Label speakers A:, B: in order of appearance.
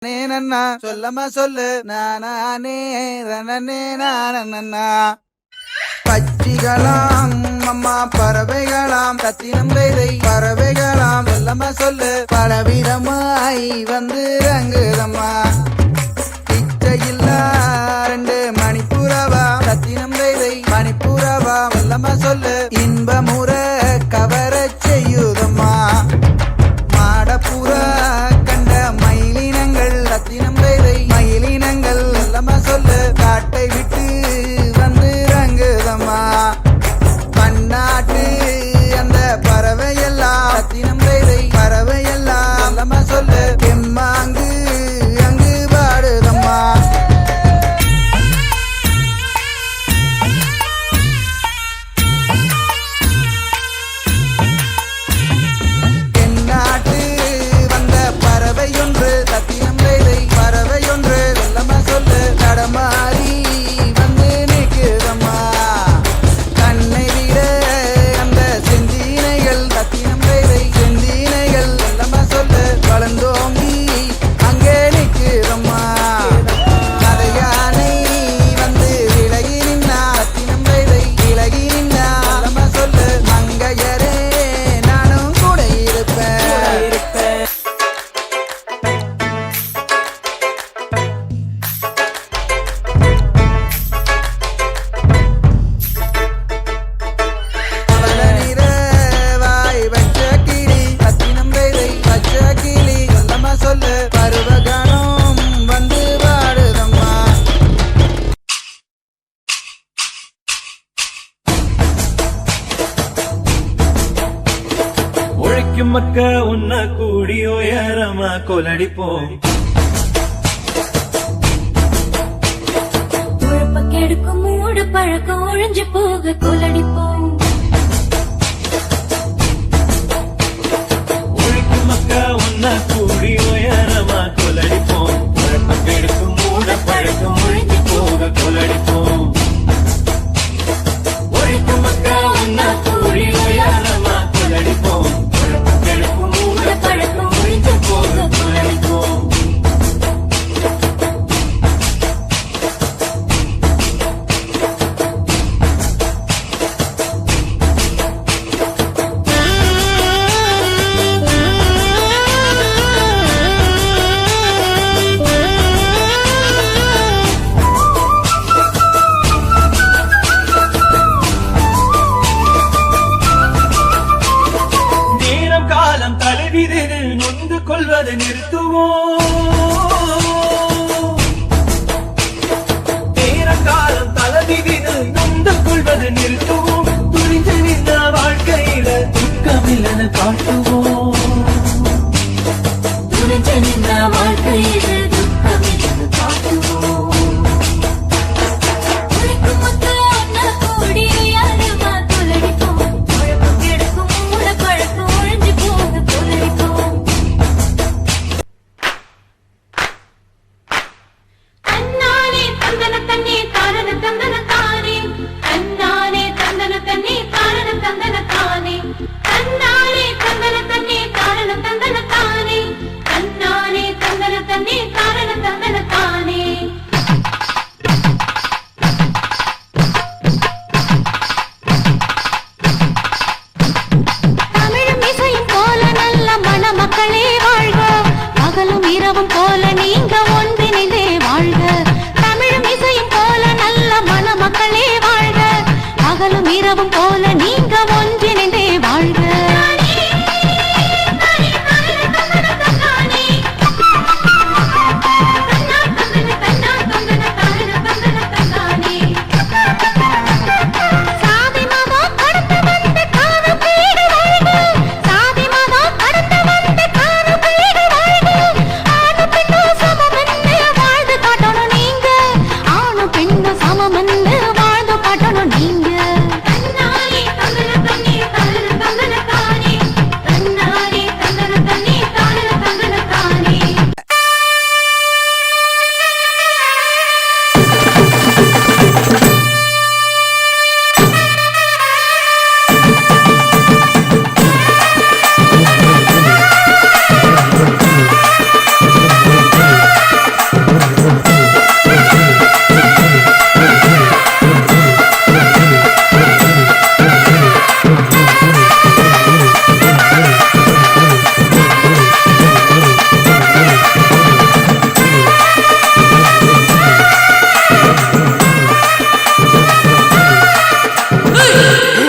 A: நன்னா சொல்லமா சொல்லு நானே ரனனே நானண்ணா பச்சிகளாம் அம்மா பறவைகளாம் சத்தினம் கைதை பறவைகளாம் சொல்லமா சொல்லு பலவிதமாய் வந்து ரங்குதம்மா பிச்சையில்லா 2 மணிப்புறவா சத்தினம் கைதை மணிப்புறவா சொல்லமா சொல்லு இன்பமுற கவர செய்யுதம்மா மாடப்புறா கண்ட மயிலினங்கள் ரத்தினம் கைதை மயிலினங்கள் சொல்லமா சொல்லு காட்டை விட்டு வந்து ரங்குதம்மா பன்னாட்டு அந்த பறவையெல்லாம் ரத்தினம் கைதை பறவையெல்லாம் சொல்லமா சொல்லு எம்மாங்கு அங்கு பாடுதம்மா மாறி வந்து நிற்குதம்மா கண்ணை விட அந்த செந்தினைகள் ரத்தினம் கைதை செந்தினைகள் எல்லாமா சொல்லு வளர்ந்தோங்கி அங்கே நிற்குதம்மா கதையானை வந்து விலகி நின்னா ரத்தினம் கைதை விலகி நின்னா எல்லாமா சொல்லு மங்கையரே நானும் கூட இருப்பேன் சொல்லு பருவகானம் வந்து பாடுதம்மா
B: உழைக்கும் மக்க உன்ன கூடி உயரமா கொலடிப்போம்
C: கெடுக்கும் மூடு பழக்கம் ஒழிஞ்சு போக கொலடிப்போம்
B: கூடி உயரமா கொலடிப்போம் கெடுக்கும் மூட பழக்கம் ஒழிஞ்சு போக கொலடிப்போம் ஒழிக்கும் மக்கா ஒன்னா கூடி உயரமா கொலடிப்போம் கெடுக்கும் மூட பழக்கம் ஒழிஞ்சு போக கொலடிப்போம் நொந்து கொள்வதை நிறுத்துவோம் நேரம் காலம் தலைவிதிது நொந்து கொள்வதை நிறுத்துவோம் துணிஞ்சு நின்ற வாழ்க்கையில துக்கமில்லன காட்டுவோம்